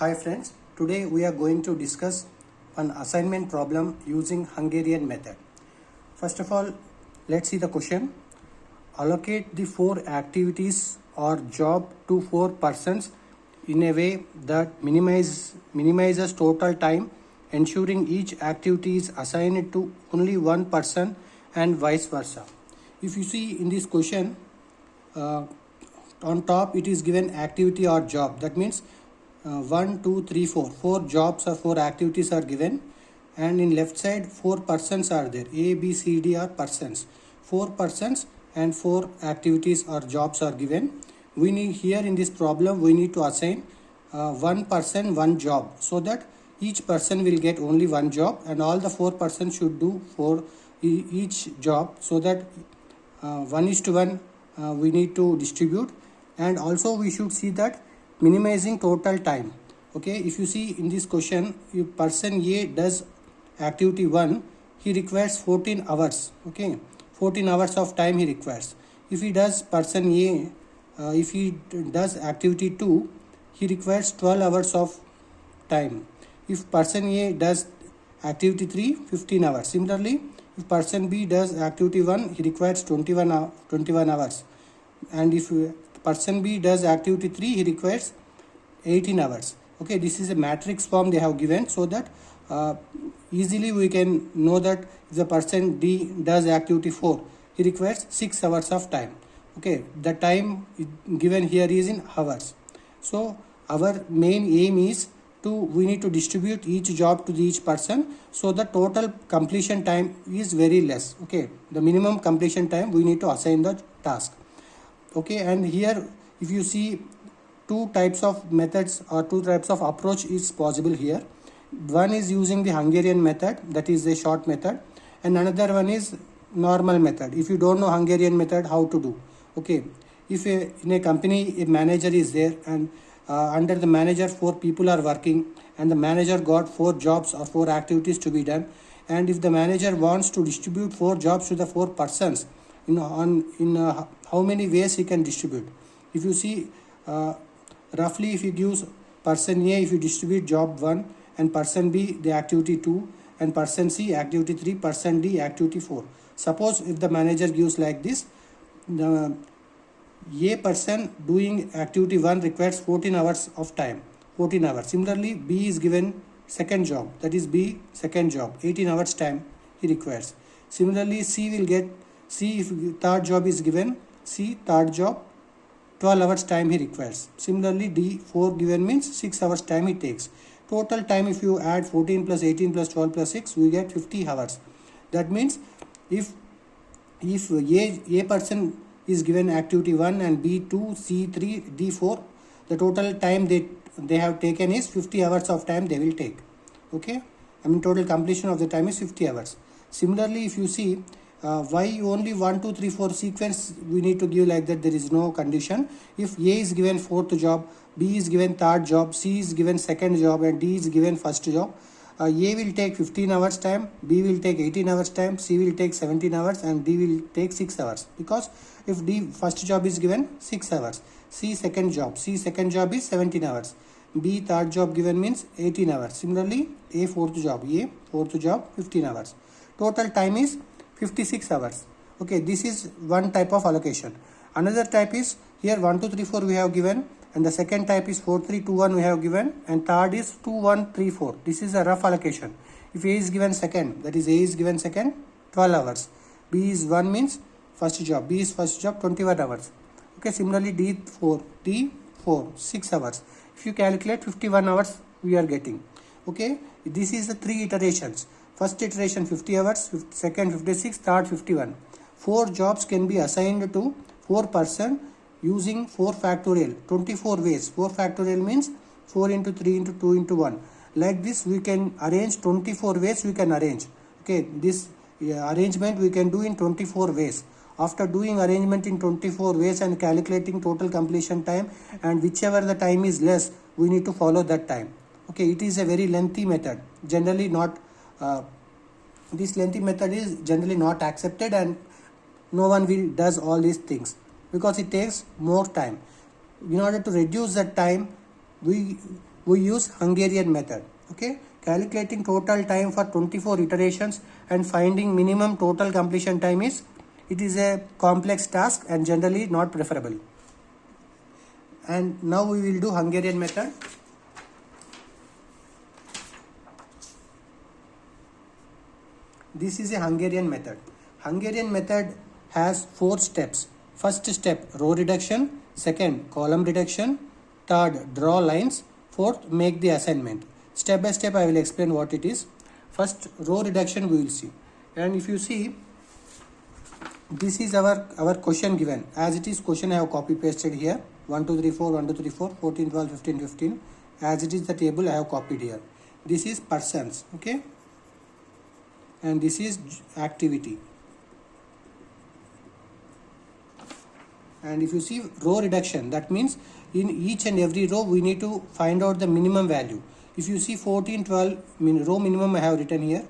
Hi friends, today we are going to discuss an assignment problem using Hungarian method. First of all, let's see the question. Allocate the 4 activities or job to 4 persons in a way that minimizes total time, ensuring each activity is assigned to only one person and vice versa. If you see in this question, on top it is given activity or job. That means 1 2 3 4 4 jobs or 4 activities are given, and in left side 4 persons are there. A B C D are persons. 4 persons and 4 activities or jobs are given. We need here in this problem we need to assign one person one job, so that each person will get only one job and all the 4 persons should do for each job, so that 1:1 we need to distribute. And also we should see that minimizing total time. Okay, if you see in this question, if person A does activity 1, he requires 14 hours. Okay, 14 hours of time he requires. If he does person A, if he does activity 2, he requires 12 hours of time. If person A does activity 3, 15 hours. Similarly, if person B does activity 1, he requires 21 hours. And if person B does activity 3, he requires 18 hours. Okay, this is a matrix form they have given, so that easily we can know that if the person D does activity 4, he requires 6 hours of time. Okay, the time given here is in hours. So our main aim is we need to distribute each job to each person, so the total completion time is very less. Okay, the minimum completion time we need to assign the task. Okay, and here if you see, two types of methods or two types of approach is possible here. One is using the Hungarian method, that is a short method, and another one is normal method. If you don't know Hungarian method, how to do? Okay, if in a company a manager is there, and under the manager 4 people are working, and the manager got 4 jobs or 4 activities to be done, and if the manager wants to distribute 4 jobs to the 4 persons, how many ways he can distribute? If you see, roughly if you give person A, if you distribute job 1, and person B the activity 2, and person C activity 3, person D activity 4. Suppose if the manager gives like this, the A person doing activity 1 requires 14 hours of time, 14 hours. Similarly, B is given second job, that is B second job, 18 hours time he requires. Similarly, C if third job is given, C third job 12 hours time he requires. Similarly, D 4 given means 6 hours time he takes. Total time, if you add 14 plus 18 plus 12 plus 6, we get 50 hours. That means if A person is given activity 1 and B 2, C 3, D 4, the total time they have taken is 50 hours of time they will take. Okay, I mean total completion of the time is 50 hours. Similarly, if you see, why only 1 2 3 4 sequence we need to give like that, there is no condition. If A is given 4th job, B is given 3rd job, C is given 2nd job, and D is given 1st job, A will take 15 hours time, B will take 18 hours time, C will take 17 hours, and D will take 6 hours. Because if D first job is given 6 hours, C second job is 17 hours, B third job given means 18 hours. Similarly, A fourth job 15 hours. Total time is 56 hours. Okay, this is one type of allocation. Another type is here 1 2 3 4 we have given, and the second type is 4 3 2 1 we have given, and third is 2 1 3 4. This is a rough allocation. If A is given second, that is A is given second 12 hours, B is 1 means first job, B is first job 21 hours. Okay, similarly D 4 6 hours. If you calculate 51 hours we are getting. Okay, this is the 3 iterations. First iteration 50 hours, second 56, third 51. 4 jobs can be assigned to 4 person using 4 factorial, 24 ways. 4 factorial means 4 into 3 into 2 into 1. Like this we can arrange 24 ways we can arrange. Okay, this arrangement we can do in 24 ways. After doing arrangement in 24 ways and calculating total completion time, and whichever the time is less, we need to follow that time. Okay, it is a very lengthy method. Generally not this lengthy method is generally not accepted, and no one will does all these things because it takes more time. In order to reduce that time, we we use Hungarian method. Okay, calculating total time for 24 iterations and finding minimum total completion time is a complex task and generally not preferable. And now we will do Hungarian method. This is a Hungarian method. Hungarian method has 4 steps. First step, row reduction. Second, column reduction. Third, draw lines. Fourth, make the assignment. Step by step I will explain what it is. First, row reduction we will see. And if you see, this is our question given. As it is question I have copy pasted here. 1 2 3 4 1 2 3 4 14 12 15 15. As it is the table I have copied here. This is persons. Okay. And this is activity. And if you see row reduction, that means in each and every row we need to find out the minimum value. If you see 14 12 row minimum I have written here.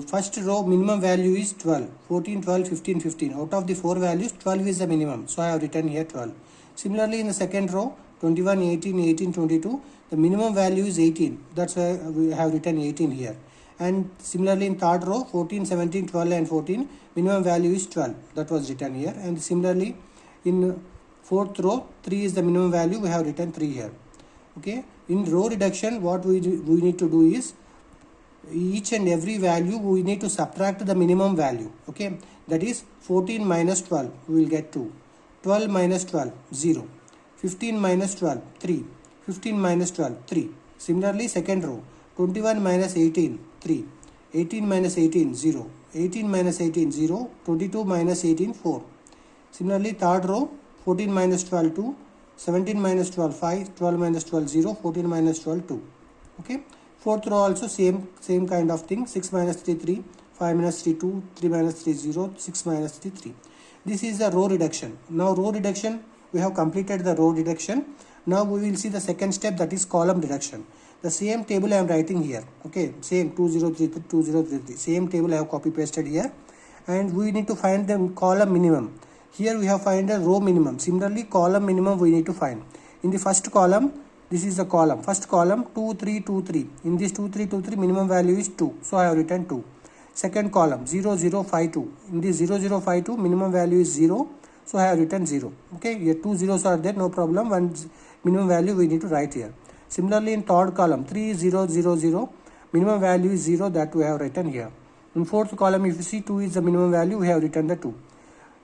First row minimum value is 12, 14 12 15 15. Out of the 4 values 12 is the minimum, so I have written here 12. Similarly in the second row 21 18 18 22, the minimum value is 18, that's why we have written 18 here. And similarly in third row 14 17 12 and 14, minimum value is 12, that was written here. And similarly in fourth row 3 is the minimum value, we have written 3 here. Okay, in row reduction what we need to do is each and every value we need to subtract the minimum value. Okay, that is 14 minus 12 we will get 2, 12 minus 12 0, 15 minus 12 3, 15 minus 12 3. Similarly second row 21 minus 18 3, 18 minus 18 0, 18 minus 18 0, 22 minus 18 4. Similarly third row 14 minus 12 2, 17 minus 12 5, 12 minus 12 0, 14 minus 12 2. Okay, fourth row also same kind of thing. 6 minus 3 3, 5 minus 3 2, 3 minus 3 0, 6 minus 3 3. This is the row reduction. Now row reduction, we have completed the row reduction. Now we will see the second step, that is column reduction. The same table I am writing here. Okay, same 2033 2033, same table I have copy pasted here. And we need to find the column minimum. Here we have find a row minimum. Similarly column minimum we need to find. In the first column, this is the column. First column 2 3 2 3. In this 2 3 2 3 minimum value is 2. So I have written 2. Second column 0 0 5 2. In this 0 0 5 2 minimum value is 0. So I have written 0. Okay, here 2 zeros are there, no problem. One minimum value we need to write here. Similarly in third column 3 0 0 0. Minimum value is 0, that we have written here. In fourth column if you see 2 is the minimum value, we have written the 2.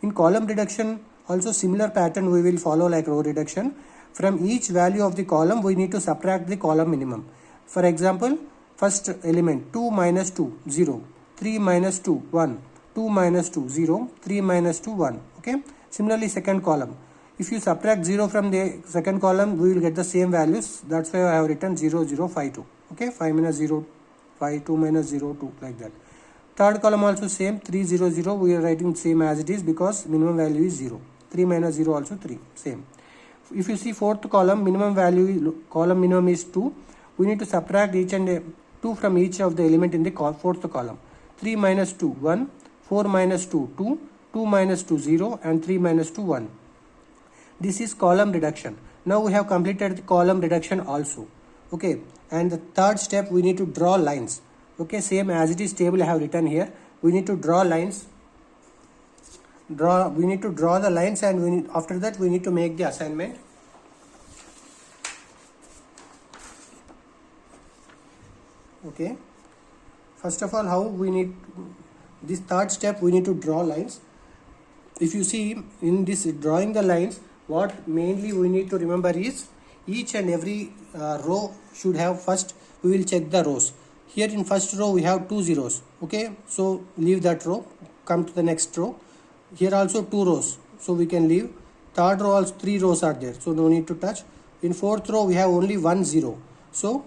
In column reduction also similar pattern we will follow like row reduction. From each value of the column we need to subtract the column minimum. For example, first element 2 minus 2 0, 3 minus 2 1, 2 minus 2 0, 3 minus 2 1. Okay, similarly second column, if you subtract 0 from the second column we will get the same values, that's why I have written 0 0 5 2. Okay, 5 minus 0 5, 2 minus 0 2, like that. Third column also same 3 0 0, we are writing same as it is because minimum value is 0. 3 minus 0 also 3, same. If you see fourth column, minimum value, column minimum is 2. We need to subtract each and 2 from each of the element in the fourth column. 3 minus 2 1, 4 minus 2 2, 2 minus 2 0, and 3 minus 2 1. This is column reduction. Now we have completed the column reduction also. Okay, and the third step we need to draw lines. Okay, same as it is table I have written here. We need to draw lines. We need to draw the lines, and after that we need to make the assignment. Okay, first of all, how we need this third step, we need to draw lines. If you see in this drawing the lines, what mainly we need to remember is each and every row should have, first we will check the rows. Here in first row we have 2 zeros. Okay, so leave that row, come to the next row. Here also 2 rows, so we can leave. Third row also 3 rows are there, so no need to touch. In fourth row we have only 1 0, so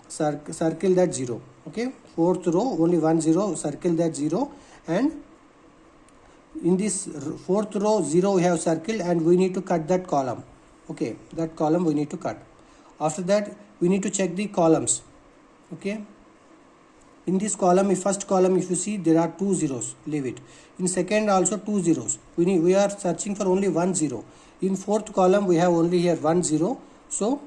circle that 0. Okay, fourth row only 1 0, circle that 0. And in this fourth row 0 we have circled, and we need to cut that column. Okay, that column we need to cut. After that we need to check the columns. Okay, in this column, first column if you see there are 2 zeros, leave it. In second also 2 zeros, we are searching for only 1 0. In fourth column we have only here 1 0, so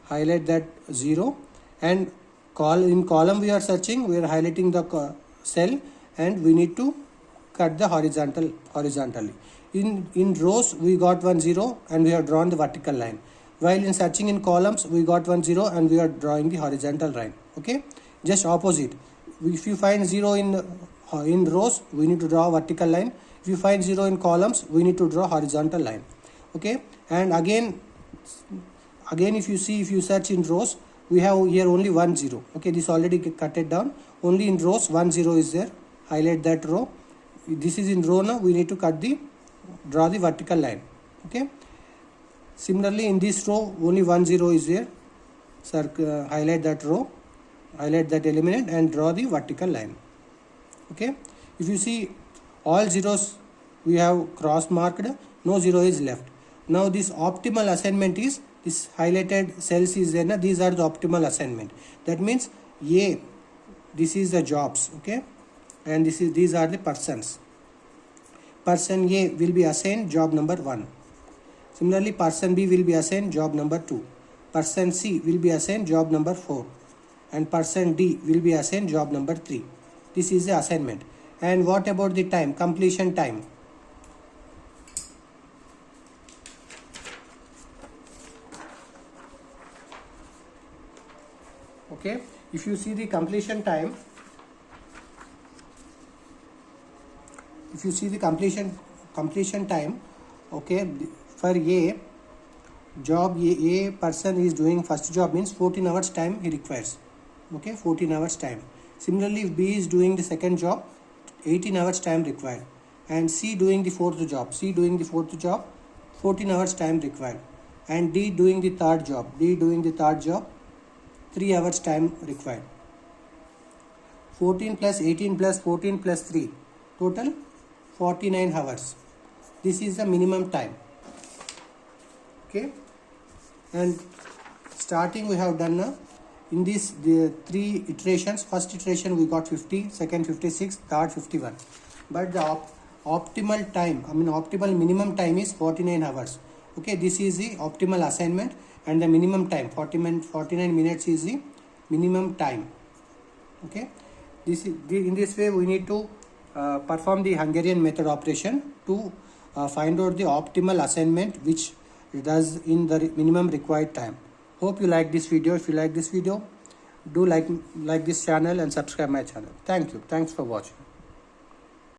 highlight that 0, and in column we are searching, we are highlighting the cell, and we need to cut the horizontally. In rows we got 1 0 and we have drawn the vertical line, while in searching in columns we got 1 0 and we are drawing the horizontal line. Okay, just opposite. If you find 0 in rows, we need to draw a vertical line. If you find 0 in columns, we need to draw horizontal line. Okay, and again if you search in rows, we have here only 1 0. Okay, this already cut it down. Only in rows 1 0 is there. Highlight that row. This is in row now. We need to draw the vertical line. Okay, similarly in this row only 1 0 is there. Highlight that row, highlight that element and draw the vertical line. Okay, if you see all zeros we have cross marked, no 0 is left. Now this optimal assignment is, this highlighted cells is there. These are the optimal assignment. That means A, this is the jobs. Okay, and these are the persons. Person A will be assigned job number 1. Similarly, person B will be assigned job number 2. Person C will be assigned job number 4. And person D will be assigned job number 3. This is the assignment. And what about the time? Completion time. Okay, if you see the completion time, completion time, okay, for A job, A person is doing first job means 14 hours time he requires. Okay, 14 hours time. Similarly, if B is doing the second job, 18 hours time required. And C doing the fourth job, 14 hours time required. And D doing the third job, 3 hours time required. 14 plus 18 plus 14 plus 3, total 49 hours. This is the minimum time. Okay, and starting we have done in this the 3 iterations. First iteration we got 50, second 56, third 51. But the optimal time, optimal minimum time is 49 hours. Okay, this is the optimal assignment, and the minimum time 49 minutes is the minimum time. Okay, in this way we need to perform the Hungarian method operation to find out the optimal assignment which does in the minimum required time. Hope you like this video. If you like this video, do like this channel and subscribe my channel. Thank you. Thanks for watching.